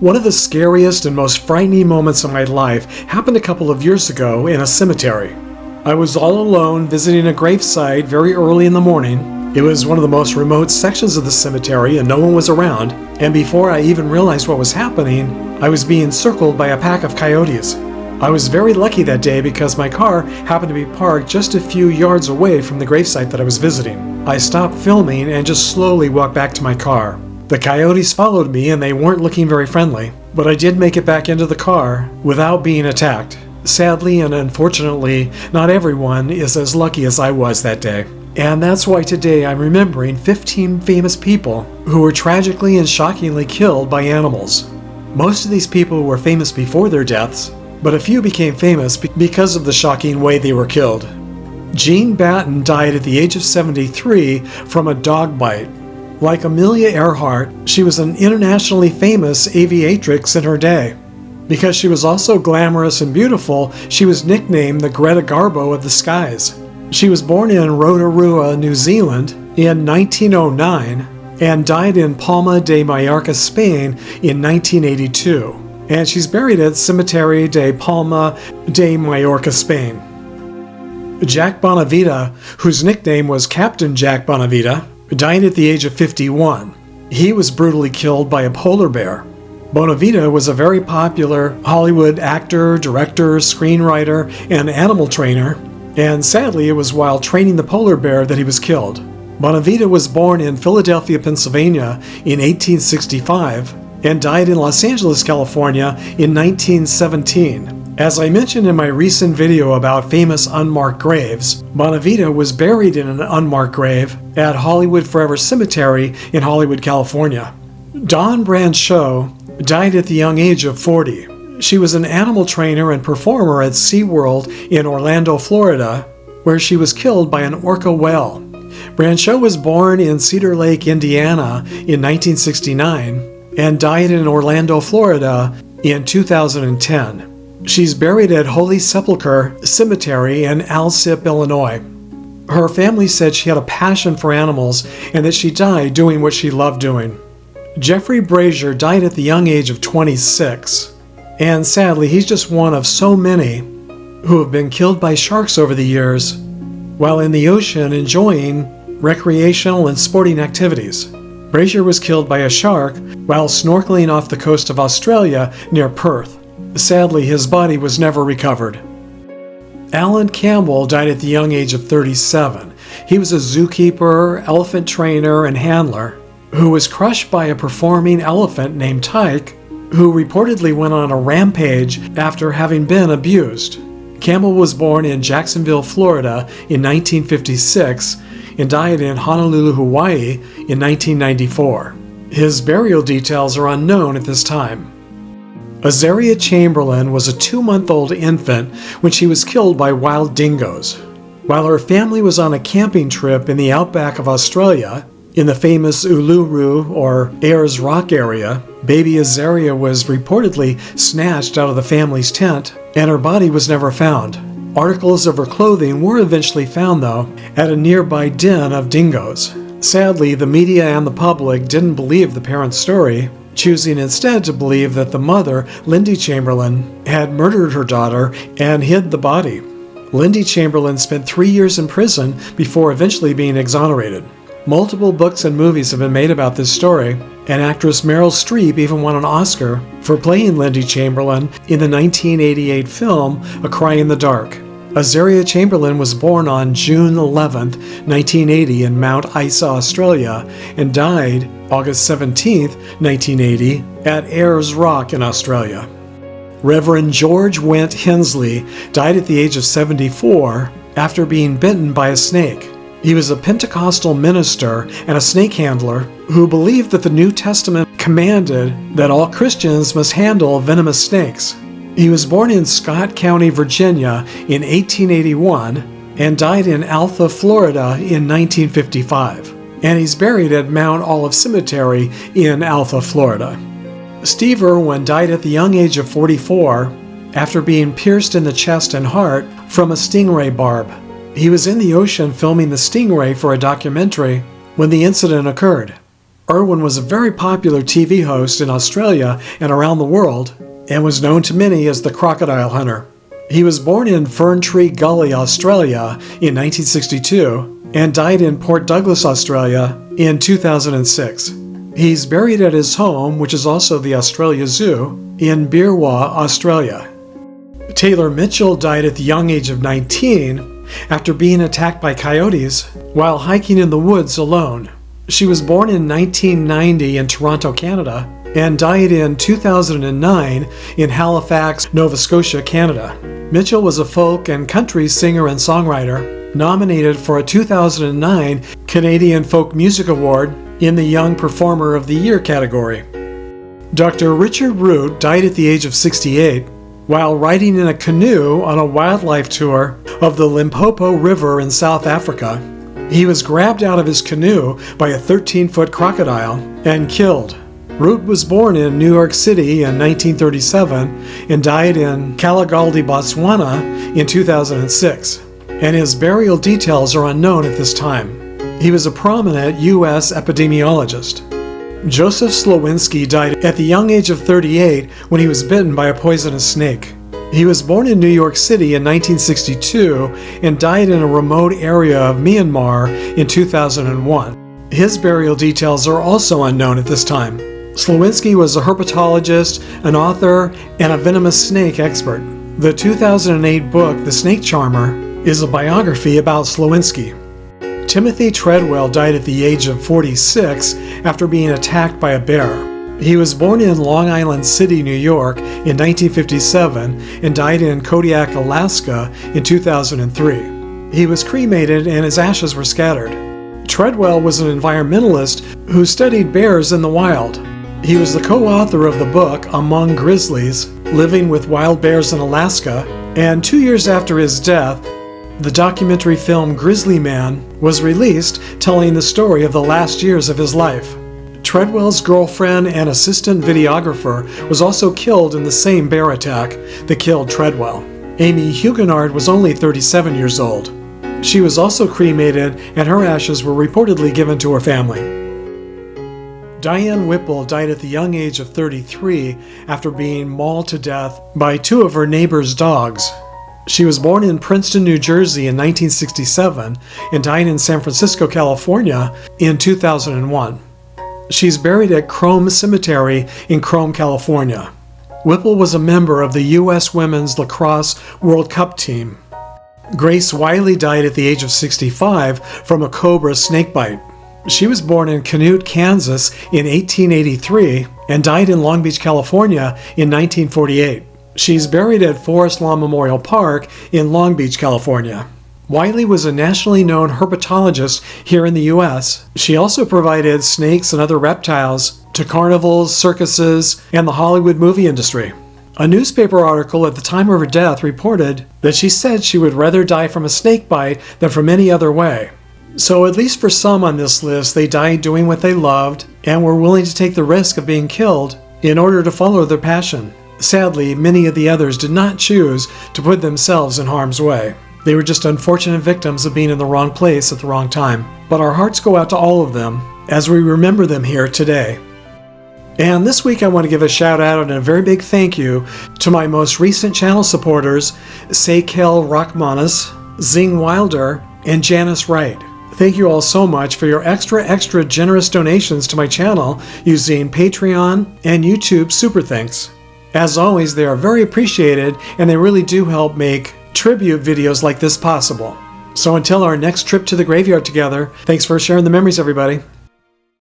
One of the scariest and most frightening moments of my life happened a couple of years ago in a cemetery. I was all alone visiting a gravesite very early in the morning. It was one of the most remote sections of the cemetery and no one was around, and before I even realized what was happening, I was being circled by a pack of coyotes. I was very lucky that day because my car happened to be parked just a few yards away from the gravesite that I was visiting. I stopped filming and just slowly walked back to my car. The coyotes followed me and they weren't looking very friendly, but I did make it back into the car without being attacked. Sadly and unfortunately, not everyone is as lucky as I was that day. And that's why today I'm remembering 15 famous people who were tragically and shockingly killed by animals. Most of these people were famous before their deaths, but a few became famous because of the shocking way they were killed. Jean Batten died at the age of 73 from a dog bite. Like Amelia Earhart, she was an internationally famous aviatrix in her day. Because she was also glamorous and beautiful, she was nicknamed the Greta Garbo of the skies. She was born in Rotorua, New Zealand in 1909 and died in Palma de Mallorca, Spain in 1982. And she's buried at Cementerio de Palma de Mallorca, Spain. Jack Bonavita, whose nickname was Captain Jack Bonavita, died at the age of 51. He was brutally killed by a polar bear. Bonavita was a very popular Hollywood actor, director, screenwriter, and animal trainer, and sadly it was while training the polar bear that he was killed. Bonavita was born in Philadelphia, Pennsylvania in 1865 and died in Los Angeles, California in 1917. As I mentioned in my recent video about famous unmarked graves, Bonavita was buried in an unmarked grave at Hollywood Forever Cemetery in Hollywood, California. Dawn BRANCHEAU died at the young age of 40. She was an animal trainer and performer at SeaWorld in Orlando, Florida, where she was killed by an orca whale. BRANCHEAU was born in Cedar Lake, Indiana in 1969 and died in Orlando, Florida in 2010. She's buried at Holy Sepulchre Cemetery in Alsip, Illinois. Her family said she had a passion for animals and that she died doing what she loved doing. Jeffrey Brazier died at the young age of 26, and sadly he's just one of so many who have been killed by sharks over the years while in the ocean enjoying recreational and sporting activities. Brazier was killed by a shark while snorkeling off the coast of Australia near Perth. Sadly, his body was never recovered. Alan Campbell died at the young age of 37. He was a zookeeper, elephant trainer, and handler who was crushed by a performing elephant named Tyke, who reportedly went on a rampage after having been abused. Campbell was born in Jacksonville, Florida in 1956 and died in Honolulu, Hawaii in 1994. His burial details are unknown at this time. AZARIA CHAMBERLAIN was a 2-month-old infant when she was killed by wild dingoes. While her family was on a camping trip in the outback of Australia, in the famous Uluru or Ayers Rock area, baby AZARIA was reportedly snatched out of the family's tent, and her body was never found. Articles of her clothing were eventually found, though, at a nearby den of dingoes. Sadly, the media and the public didn't believe the parents' story, choosing instead to believe that the mother, Lindy Chamberlain, had murdered her daughter and hid the body. Lindy Chamberlain spent 3 years in prison before eventually being exonerated. Multiple books and movies have been made about this story, and actress Meryl Streep even won an Oscar for playing Lindy Chamberlain in the 1988 film A Cry in the Dark. AZARIA CHAMBERLAIN was born on June 11, 1980 in Mount Isa, Australia, and died August 17, 1980 at Ayers Rock in Australia. Reverend George Went Hensley died at the age of 74 after being bitten by a snake. He was a Pentecostal minister and a snake handler who believed that the New Testament commanded that all Christians must handle venomous snakes. He was born in Scott County, Virginia in 1881 and died in Alpha, Florida in 1955. And he's buried at Mount Olive Cemetery in Alpha, Florida. Steve Irwin died at the young age of 44 after being pierced in the chest and heart from a stingray barb. He was in the ocean filming the stingray for a documentary when the incident occurred. IRWIN was a very popular TV host in Australia and around the world, and was known to many as the Crocodile Hunter. He was born in Fern Tree Gully, Australia in 1962, and died in Port Douglas, Australia in 2006. He's buried at his home, which is also the Australia Zoo, in Beerwah, Australia. Taylor Mitchell died at the young age of 19 after being attacked by coyotes while hiking in the woods alone. She was born in 1990 in Toronto, Canada, and died in 2009 in Halifax, Nova Scotia, Canada. Mitchell was a folk and country singer and songwriter, nominated for a 2009 Canadian Folk Music Award in the Young Performer of the Year category. Dr. Richard Root died at the age of 68 while riding in a canoe on a wildlife tour of the Limpopo River in South Africa. He was grabbed out of his canoe by a 13-foot crocodile and killed. Root was born in New York City in 1937 and died in Calagaldi, Botswana in 2006, and his burial details are unknown at this time. He was a prominent U.S. epidemiologist. Joseph Slowinski died at the young age of 38 when he was bitten by a poisonous snake. He was born in New York City in 1962 and died in a remote area of Myanmar in 2001. His burial details are also unknown at this time. Slowinski was a herpetologist, an author, and a venomous snake expert. The 2008 book, The Snake Charmer, is a biography about Slowinski. Timothy Treadwell died at the age of 46 after being attacked by a bear. He was born in Long Island City, New York in 1957 and died in Kodiak, Alaska in 2003. He was cremated and his ashes were scattered. Treadwell was an environmentalist who studied bears in the wild. He was the co-author of the book Among Grizzlies, Living with Wild Bears in Alaska, and 2 years after his death, the documentary film Grizzly Man was released, telling the story of the last years of his life. Treadwell's girlfriend and assistant videographer was also killed in the same bear attack that killed Treadwell. Amy Huguenard was only 37 years old. She was also cremated, and her ashes were reportedly given to her family. Diane Whipple died at the young age of 33 after being mauled to death by two of her neighbor's dogs. She was born in Princeton, New Jersey in 1967 and died in San Francisco, California in 2001. She's buried at Crome Cemetery in Crome, California. Whipple was a member of the U.S. Women's Lacrosse World Cup team. Grace Wiley died at the age of 65 from a cobra snakebite. She was born in Canute, Kansas in 1883 and died in Long Beach, California in 1948. She's buried at Forest Lawn Memorial Park in Long Beach, California. Wiley was a nationally known herpetologist here in the U.S. She also provided snakes and other reptiles to carnivals, circuses, and the Hollywood movie industry. A newspaper article at the time of her death reported that she said she would rather die from a snake bite than from any other way. So at least for some on this list, they died doing what they loved and were willing to take the risk of being killed in order to follow their passion. Sadly, many of the others did not choose to put themselves in harm's way. They were just unfortunate victims of being in the wrong place at the wrong time. But our hearts go out to all of them as we remember them here today. And this week I want to give a shout out and a very big thank you to my most recent channel supporters, Saykel Rachmanis, Zing Wilder, and Janice Wright. Thank you all so much for your extra generous donations to my channel using Patreon and YouTube Super Thanks. As always, they are very appreciated and they really do help make tribute videos like this possible. So until our next trip to the graveyard together, thanks for sharing the memories, everybody.